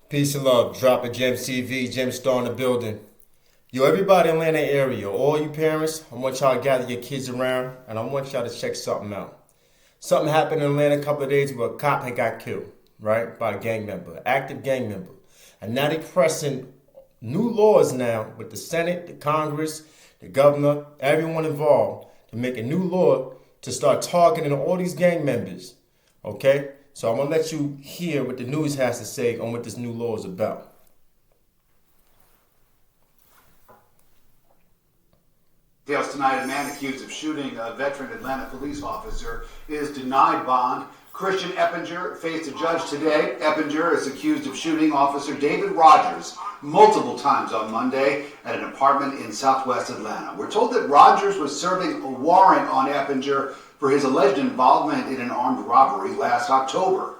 Peace and love. Drop a Gem CV, Gem Star in the building. Yo, everybody in the Atlanta area, all you parents, I want y'all to gather your kids around and I want y'all to check something out. Something happened in Atlanta a couple of days where a cop had got killed, right, by a gang member, active gang member. And now they're pressing new laws now with the Senate, the Congress, the governor, everyone involved to make a new law to start targeting all these gang members, okay? So I'm going to let you hear what the news has to say on what this new law is about. Details tonight, a man accused of shooting a veteran Atlanta police officer is denied bond. Christian Eppinger faced a judge today. Eppinger is accused of shooting Officer David Rogers multiple times on Monday at an apartment in southwest Atlanta. We're told that Rogers was serving a warrant on Eppinger for his alleged involvement in an armed robbery last October.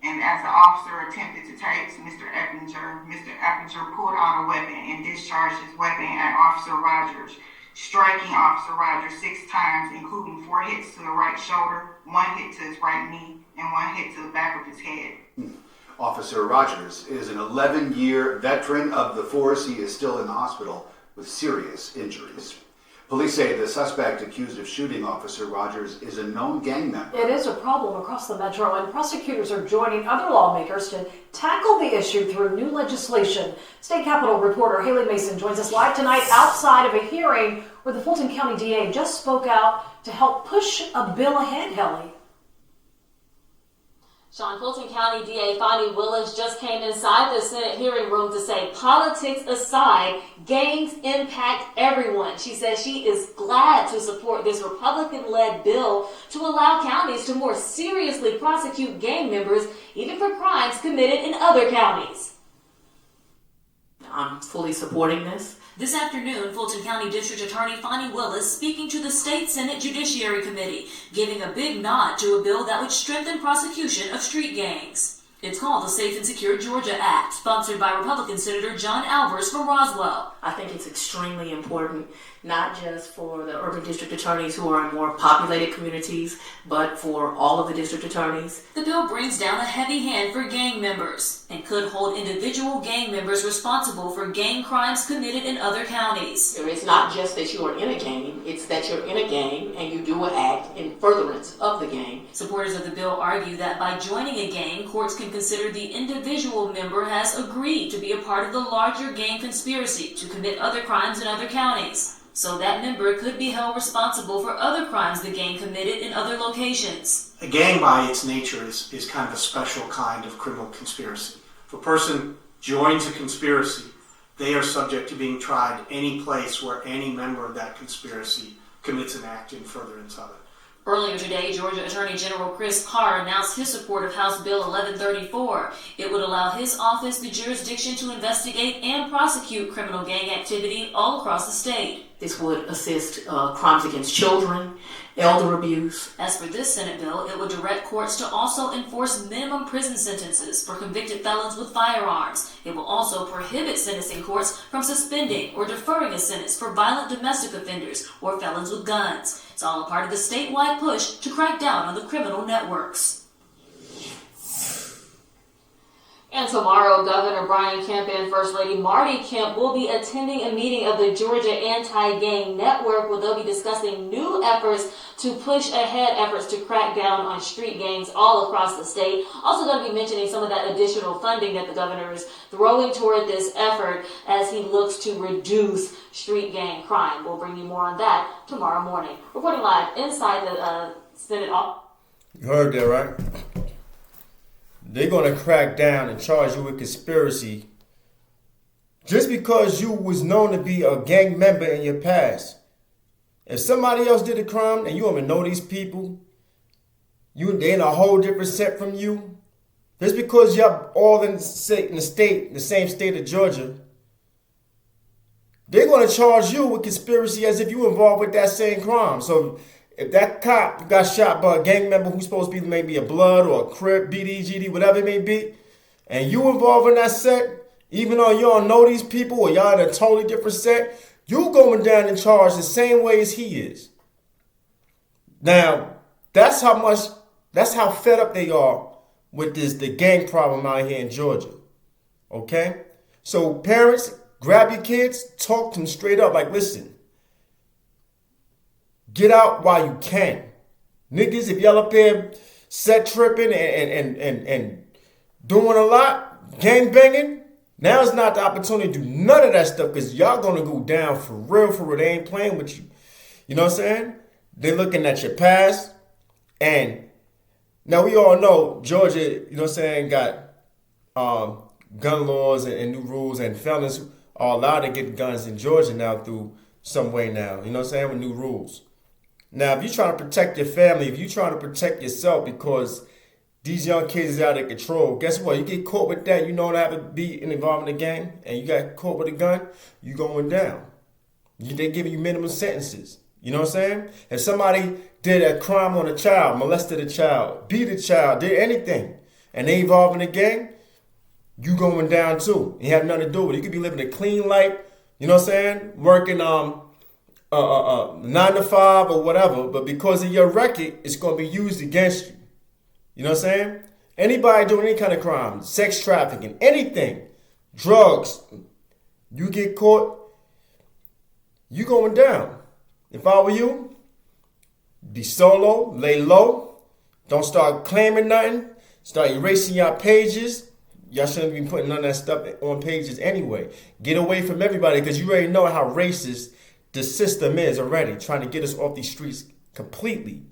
And as the officer attempted to tase Mr. Eppinger pulled out a weapon and discharged his weapon at Officer Rogers, striking Officer Rogers 6 times, including 4 hits to the right shoulder, 1 hit to his right knee, and 1 hit to the back of his head. Officer Rogers is an 11-year veteran of the force. He is still in the hospital with serious injuries. Police say the suspect accused of shooting Officer Rogers is a known gang member. It is a problem across the metro, and prosecutors are joining other lawmakers to tackle the issue through new legislation. State Capitol reporter Haley Mason joins us live tonight outside of a hearing where the Fulton County DA just spoke out to help push a bill ahead, Haley. Sean, Fulton County DA Fani Willis just came inside the Senate hearing room to say, politics aside, gangs impact everyone. She says she is glad to support this Republican-led bill to allow counties to more seriously prosecute gang members, even for crimes committed in other counties. I'm fully supporting this. This afternoon, Fulton County District Attorney Fani Willis speaking to the State Senate Judiciary Committee, giving a big nod to a bill that would strengthen prosecution of street gangs. It's called the Safe and Secure Georgia Act, sponsored by Republican Senator John Alvers from Roswell. I think it's extremely important, not just for the urban district attorneys who are in more populated communities, but for all of the district attorneys. The bill brings down a heavy hand for gang members and could hold individual gang members responsible for gang crimes committed in other counties. It's not just that you are in a gang, it's that you're in a gang and you do an act in furtherance of the gang. Supporters of the bill argue that by joining a gang, courts can consider the individual member has agreed to be a part of the larger gang conspiracy to commit other crimes in other counties. So that member could be held responsible for other crimes the gang committed in other locations. A gang, by its nature, is kind of a special kind of criminal conspiracy. If a person joins a conspiracy, they are subject to being tried any place where any member of that conspiracy commits an act in furtherance of it. Earlier today, Georgia Attorney General Chris Carr announced his support of House Bill 1134. It would allow his office the jurisdiction to investigate and prosecute criminal gang activity all across the state. This would assist crimes against children, elder abuse. As for this Senate bill, it would direct courts to also enforce minimum prison sentences for convicted felons with firearms. It will also prohibit sentencing courts from suspending or deferring a sentence for violent domestic offenders or felons with guns. It's all a part of the statewide push to crack down on the criminal networks. And tomorrow, Governor Brian Kemp and First Lady Marty Kemp will be attending a meeting of the Georgia Anti-Gang Network, where they'll be discussing new efforts to push ahead efforts to crack down on street gangs all across the state. Also going to be mentioning some of that additional funding that the governor is throwing toward this effort as he looks to reduce street gang crime. We'll bring you more on that tomorrow morning. Reporting live inside the Senate office. You heard that, right? They're going to crack down and charge you with conspiracy just because you was known to be a gang member in your past. If somebody else did a crime and you don't even know these people, they in a whole different set from you, just because you're all in the same state of Georgia, they're going to charge you with conspiracy as if you were involved with that same crime. So if that cop got shot by a gang member who's supposed to be maybe a Blood or a Crip, BD, GD, whatever it may be, and you involved in that set, even though you don't know these people or y'all in a totally different set, you going down in charge the same way as he is. Now, that's how fed up they are with the gang problem out here in Georgia. Okay? So parents, grab your kids, talk to them straight up. Like, listen, get out while you can. Niggas, if y'all up here set tripping and doing a lot, gang banging, now's not the opportunity to do none of that stuff because y'all gonna go down for real, for real. They ain't playing with you. You know what I'm saying? They're looking at your past. And now we all know Georgia, you know what I'm saying, got gun laws and new rules, and felons are allowed to get guns in Georgia now through some way now. You know what I'm saying? With new rules. Now, if you're trying to protect your family, if you're trying to protect yourself because these young kids is out of control, guess what? You get caught with that, you know how to be involved in a gang, and you got caught with a gun, you going down. They giving you minimum sentences. You know what I'm saying? If somebody did a crime on a child, molested a child, beat a child, did anything, and they involved in a gang, you going down too. You have nothing to do with it. You could be living a clean life, you know what I'm saying? Working 9 to 5 or whatever, but because of your record, it's going to be used against you. You know what I'm saying? Anybody doing any kind of crime, sex trafficking, anything, drugs, you get caught, you going down. If I were you, be solo, lay low, don't start claiming nothing, start erasing your pages. Y'all shouldn't be putting none of that stuff on pages anyway. Get away from everybody because you already know how racist the system is already, trying to get us off these streets completely.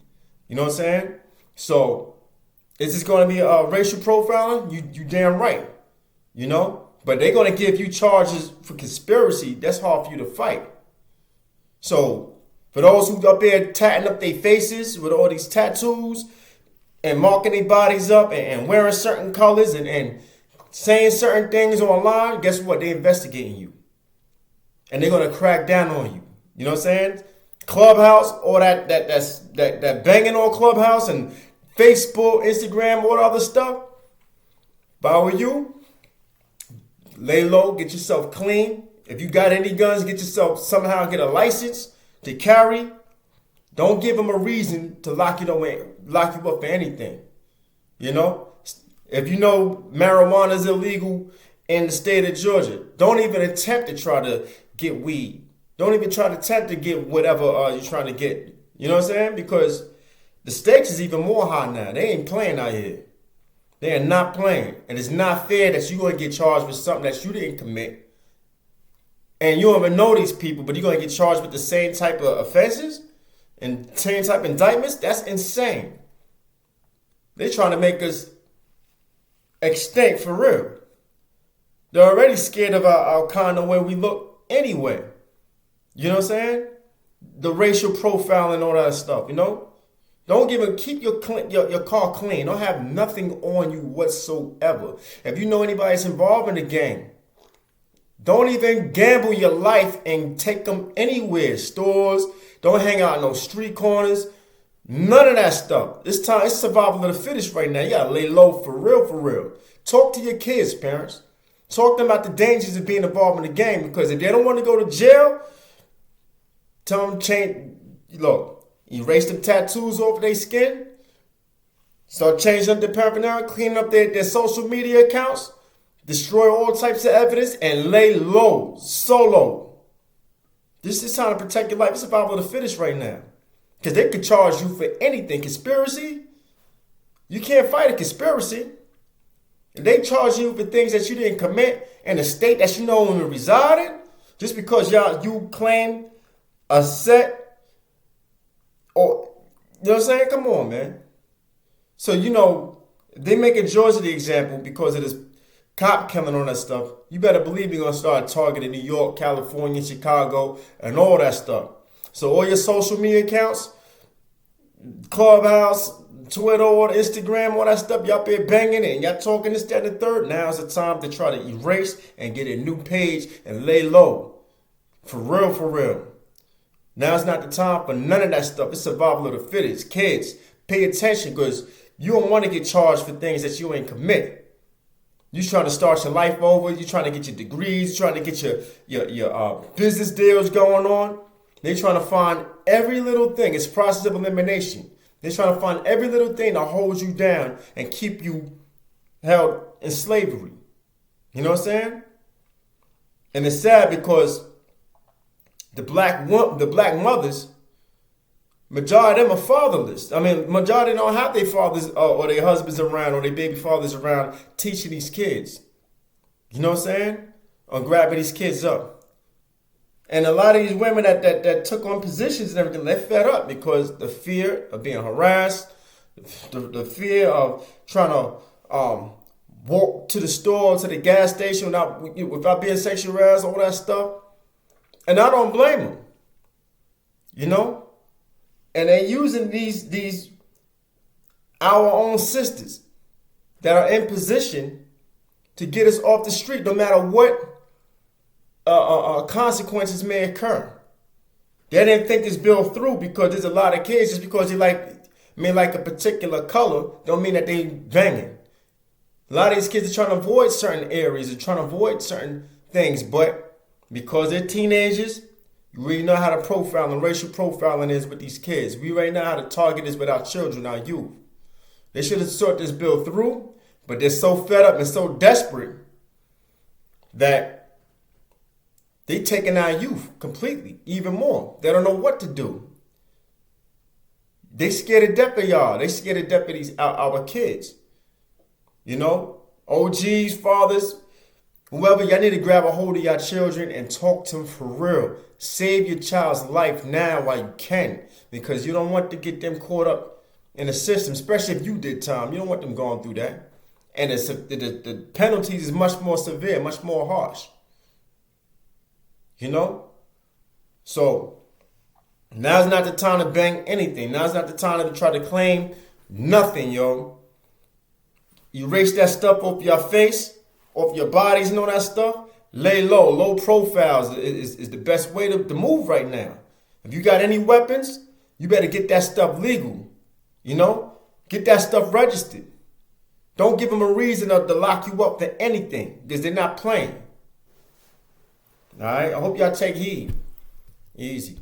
You know what I'm saying? So, is this going to be a racial profiling? You damn right. You know? But they're going to give you charges for conspiracy. That's hard for you to fight. So, for those who up there tatting up their faces with all these tattoos and marking their bodies up and wearing certain colors and saying certain things online, guess what? They're investigating you. And they're going to crack down on you. You know what I'm saying? Clubhouse, all that banging on Clubhouse and Facebook, Instagram, all the other stuff. If I were you, lay low, get yourself clean. If you got any guns, get yourself somehow get a license to carry. Don't give them a reason to lock you up for anything. You know? If you know marijuana is illegal in the state of Georgia, don't even attempt to try to get weed. Don't even try to attempt to get whatever you're trying to get. You know what I'm saying? Because the stakes is even more high now. They ain't playing out here. They are not playing. And it's not fair that you're going to get charged with something that you didn't commit. And you don't even know these people, but you're going to get charged with the same type of offenses and same type of indictments? That's insane. They're trying to make us extinct for real. They're already scared of our kind of way we look anyway. You know what I'm saying? The racial profiling and all that stuff, you know? Keep your car clean. Don't have nothing on you whatsoever. If you know anybody's involved in the gang, don't even gamble your life and take them anywhere. Stores, don't hang out in no street corners. None of that stuff. It's survival of the fittest right now. You gotta lay low for real, for real. Talk to your kids, parents. Talk to them about the dangers of being involved in the gang, because if they don't want to go to jail, tell them erase them tattoos off their skin, start changing up their paraphernalia, cleaning up their social media accounts, destroy all types of evidence, and lay low, solo. This is time to protect your life. It's survival of the fittest right now. Because they could charge you for anything. Conspiracy, you can't fight a conspiracy. If they charge you for things that you didn't commit in a state that you know only reside in, just because you claim a set, or, you know what I'm saying? Come on, man. So, you know, they making Georgia the example because of this cop killing on that stuff. You better believe you're going to start targeting New York, California, Chicago, and all that stuff. So all your social media accounts, Clubhouse, Twitter, or Instagram, all that stuff, y'all be banging it, and y'all talking this, that, and the third. Now's the time to try to erase and get a new page and lay low. For real, for real. Now's not the time for none of that stuff. It's survival of the fittest. Kids, pay attention, because you don't want to get charged for things that you ain't commit. You trying to start your life over. You trying to get your degrees. You trying to get your business deals going on. They're trying to find every little thing. It's process of elimination. They're trying to find every little thing that holds you down and keep you held in slavery. You know what I'm saying? And it's sad because the black mothers, majority of them are fatherless. I mean, majority don't have their fathers or their husbands around or their baby fathers around teaching these kids. You know what I'm saying? Or grabbing these kids up. And a lot of these women that took on positions and everything, they're fed up because the fear of being harassed, the fear of trying to walk to the store, to the gas station without being sexually harassed, all that stuff. And I don't blame them. You know? And they're using these our own sisters that are in position to get us off the street, no matter what consequences may occur. They didn't think this bill through because there's a lot of kids, just because they like a particular color, don't mean that they banging. A lot of these kids are trying to avoid certain areas, they're trying to avoid certain things, but because they're teenagers, you really know how to profile and racial profiling is with these kids. We already know how to target this with our children, our youth. They should have sorted this bill through, but they're so fed up and so desperate that they taking our youth completely, even more. They don't know what to do. They scared to death of y'all. They scared to death of our kids. You know, OGs, fathers, whoever, y'all need to grab a hold of your children and talk to them for real. Save your child's life now while you can, because you don't want to get them caught up in the system, especially if you did time. You don't want them going through that. And the penalties is much more severe, much more harsh. You know? So, now's not the time to bang anything. Now's not the time to try to claim nothing, yo. Erase that stuff off your face, off your bodies and all that stuff. Lay low. Low profiles is the best way to move right now. If you got any weapons, you better get that stuff legal. You know? Get that stuff registered. Don't give them a reason to lock you up for anything, because they're not playing. All right? I hope y'all take heed. Easy.